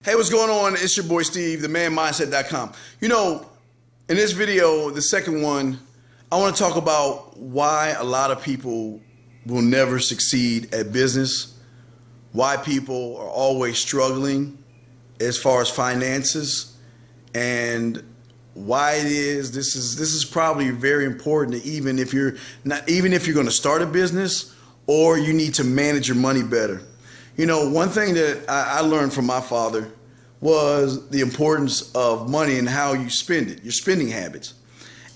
Hey, what's going on? It's your boy Steve, themanmindset.com. You know, in this video, the second one, I want to talk about why a lot of people will never succeed at business, why people are always struggling as far as finances, and why it is this is probably very important, even if you're going to start a business or you need to manage your money better. You know, one thing that I learned from my father was the importance of money and how you spend it, your spending habits.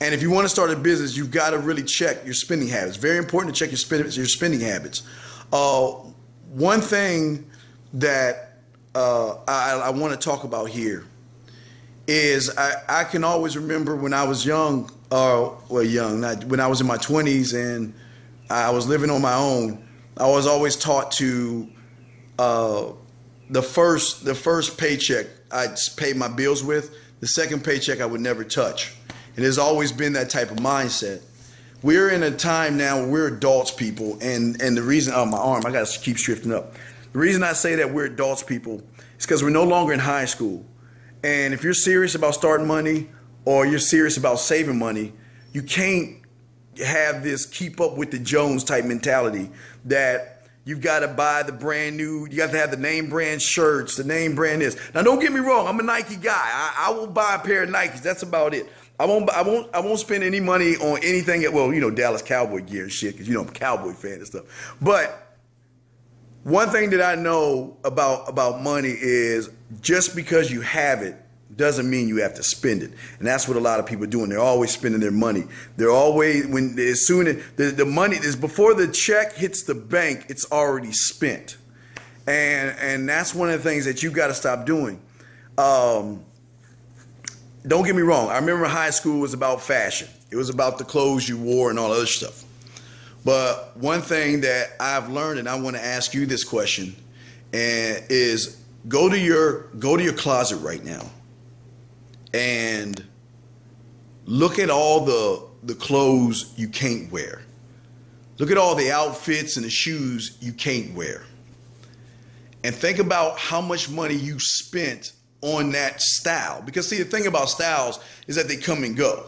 And if you want to start a business, you've got to really check your spending habits. Very important to check your spending habits. One thing that I want to talk about here is I can always remember when I was young, when I was in my 20s and I was living on my own, I was always taught to the first paycheck I'd pay my bills with, the second paycheck I would never touch. And there's always been that type of mindset. We're in a time now where we're adults, people, and the reason, my arm, I gotta keep shifting up. The reason I say that we're adults, people, is because we're no longer in high school. And if you're serious about starting money or you're serious about saving money, you can't have this keep up with the Jones type mentality that you've got to buy the brand new, you got to have the name brand shirts, the name brand this. Now, don't get me wrong, I'm a Nike guy. I will buy a pair of Nikes. That's about it. I won't spend any money on anything. Well, you know, Dallas Cowboy gear and shit, because you know I'm a Cowboy fan and stuff. But one thing that I know about money is just because you have it doesn't mean you have to spend it. And that's what a lot of people are doing. They're always spending their money. They're always, as soon as the money is, before the check hits the bank, it's already spent. And that's one of the things that you've got to stop doing. Don't get me wrong. I remember high school was about fashion. It was about the clothes you wore and all other stuff. But one thing that I've learned, and I want to ask you this question, is go to your closet right now and look at all the clothes you can't wear. Look at all the outfits and the shoes you can't wear. And think about how much money you spent on that style. Because see, the thing about styles is that they come and go.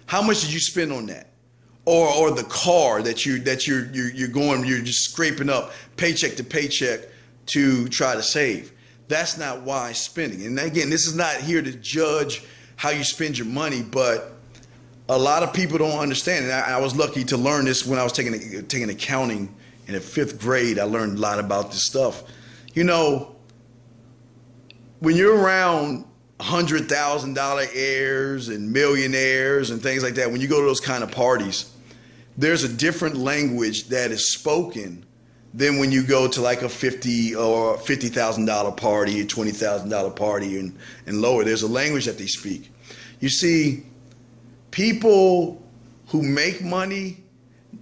How much did you spend on that? Or the car that you're just scraping up paycheck to paycheck to try to save. That's not wise spending. And again, this is not here to judge how you spend your money, but a lot of people don't understand. And I was lucky to learn this when I was taking accounting in the 5th grade. I learned a lot about this stuff. You know, when you're around $100,000 heirs and millionaires and things like that, when you go to those kind of parties, there's a different language that is spoken than when you go to like a $50,000 party, a $20,000 party and lower. There's a language that they speak. You see, people who make money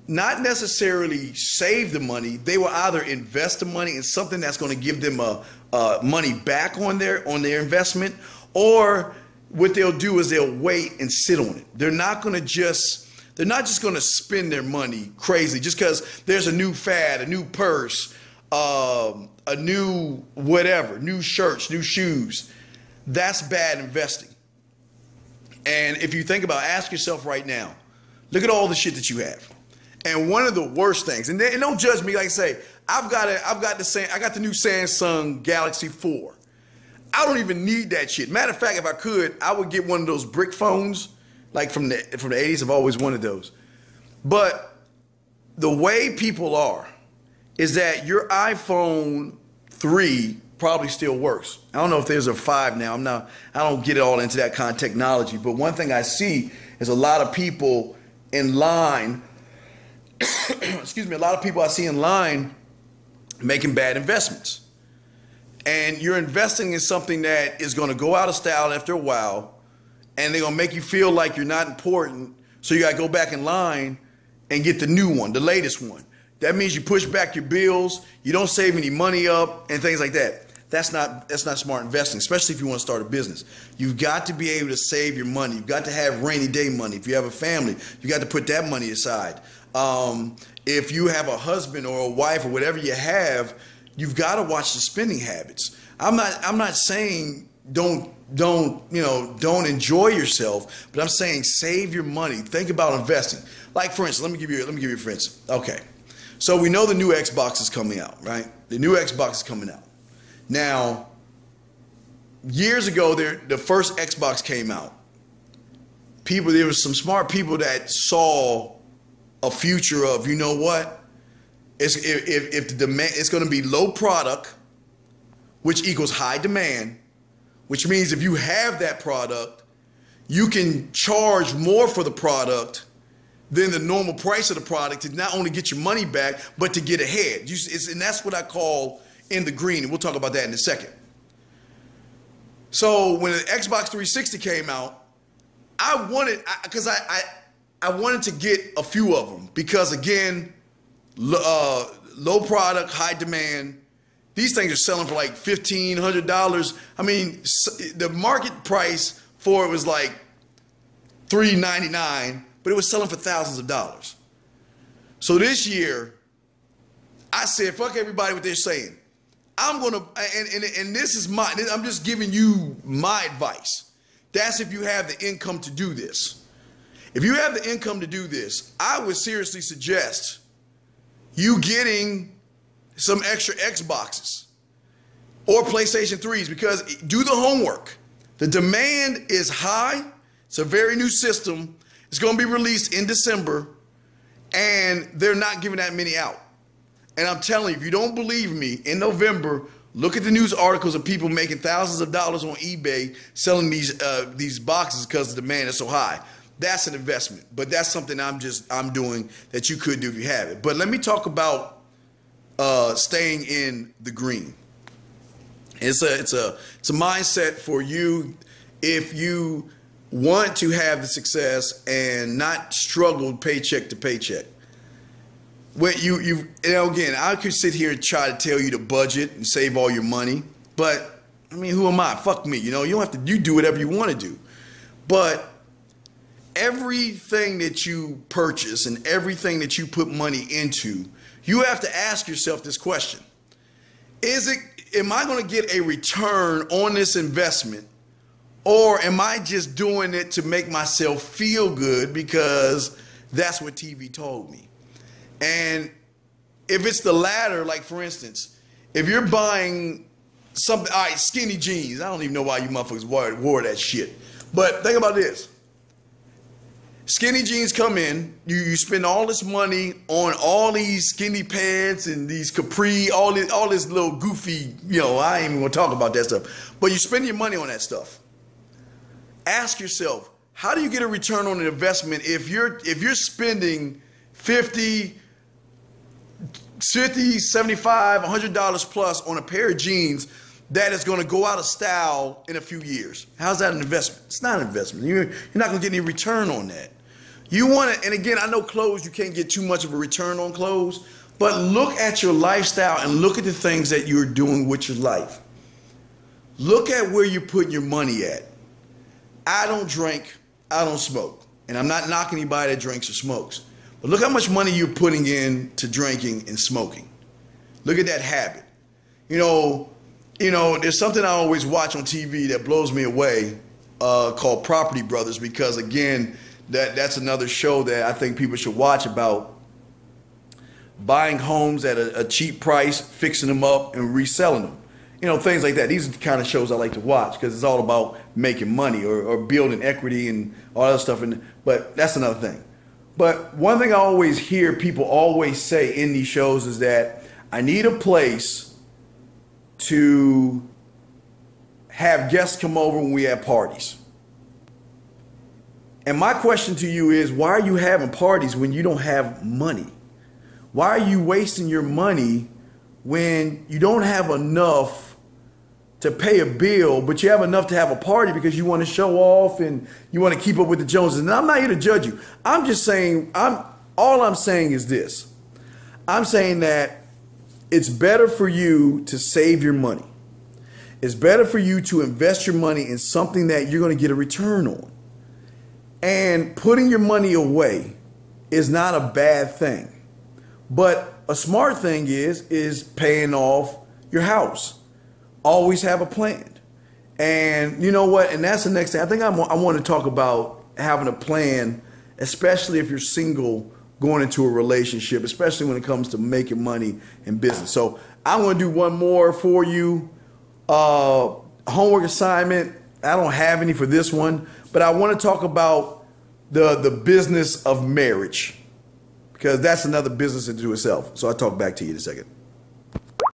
not necessarily save the money. They will either invest the money in something that's going to give them money back on their investment, or what they'll do is they'll wait and sit on it. They're not just going to spend their money crazy just because there's a new fad, a new purse, a new whatever, new shirts, new shoes. That's bad investing. And if you think about it, ask yourself right now, look at all the shit that you have. And one of the worst things, and don't judge me, like I say, I got the new Samsung Galaxy 4. I don't even need that shit. Matter of fact, if I could, I would get one of those brick phones. Like from the 80s, I've always wanted those. But the way people are is that your iPhone 3 probably still works. I don't know if there's a 5 now. I don't get it all into that kind of technology. But one thing I see is a lot of people in line, excuse me, a lot of people I see in line making bad investments. And you're investing in something that is going to go out of style after a while, and they're gonna make you feel like you're not important, so you gotta go back in line and get the new one, the latest one. That means you push back your bills, you don't save any money up, and things like that. That's not smart investing, especially if you want to start a business. You've got to be able to save your money. You've got to have rainy day money. If you have a family, you got to put that money aside. If you have a husband or a wife or whatever you have, you've got to watch the spending habits. I'm not saying don't don't enjoy yourself, but I'm saying save your money. Think about investing. Like for instance, let me give you a for instance. Okay. So we know the new Xbox is coming out, right? The new Xbox is coming out. Now, years ago, the first Xbox came out. There was some smart people that saw a future of, you know what? If the demand, it's going to be low product, which equals high demand, which means if you have that product, you can charge more for the product than the normal price of the product to not only get your money back, but to get ahead. And that's what I call in the green, and we'll talk about that in a second. So when the Xbox 360 came out, I wanted to get a few of them because, again, low product, high demand. These things are selling for like $1,500. I mean, the market price for it was like $399, but it was selling for thousands of dollars. So this year, I said, fuck everybody what they're saying. I'm gonna, and this is I'm just giving you my advice. That's if you have the income to do this. If you have the income to do this, I would seriously suggest you getting some extra Xboxes or PlayStation 3s, because do the homework. The demand is high. It's a very new system. It's going to be released in December, and they're not giving that many out. And I'm telling you, if you don't believe me, in November, look at the news articles of people making thousands of dollars on eBay selling these boxes because the demand is so high. That's an investment, but that's something I'm doing that you could do if you have it. But let me talk about staying in the green. It's a mindset for you if you want to have the success and not struggle paycheck to paycheck. When you know, again, I could sit here and try to tell you to budget and save all your money, but I mean, who am I? Fuck me. You know, you don't have to. You do whatever you want to do, but everything that you purchase and everything that you put money into, you have to ask yourself this question: am I going to get a return on this investment, or am I just doing it to make myself feel good because that's what TV told me? And if it's the latter, like for instance, if you're buying something, all right, skinny jeans, I don't even know why you motherfuckers wore that shit. But think about this. Skinny jeans come in, you spend all this money on all these skinny pants and these capri, all this little goofy, you know, I ain't even gonna talk about that stuff. But you spend your money on that stuff. Ask yourself, how do you get a return on an investment if you're spending $50, $75, $100 plus on a pair of jeans that is going to go out of style in a few years? How's that an investment? It's not an investment. You're not going to get any return on that. You want to, and again, I know clothes, you can't get too much of a return on clothes, but look at your lifestyle and look at the things that you're doing with your life. Look at where you're putting your money at. I don't drink, I don't smoke, and I'm not knocking anybody that drinks or smokes. But look how much money you're putting into drinking and smoking. Look at that habit. You know, there's something I always watch on TV that blows me away called Property Brothers, because again, that's another show that I think people should watch about buying homes at a cheap price, fixing them up and reselling them. You know, things like that. These are the kind of shows I like to watch because it's all about making money or building equity and all that stuff. But that's another thing. But one thing I always hear people always say in these shows is that I need a place to have guests come over when we have parties. And my question to you is, why are you having parties when you don't have money? Why are you wasting your money when you don't have enough to pay a bill, but you have enough to have a party because you want to show off and you want to keep up with the Joneses? And I'm not here to judge you. I'm just saying, all I'm saying is this. I'm saying that it's better for you to save your money. It's better for you to invest your money in something that you're going to get a return on. And putting your money away is not a bad thing. But a smart thing is paying off your house, always have a plan. And you know what? And that's the next thing. I think I want to talk about having a plan, especially if you're single going into a relationship, especially when it comes to making money in business. So I'm going to do one more for you. Homework assignment. I don't have any for this one, but I want to talk about the business of marriage, because that's another business into itself. So I'll talk back to you in a second.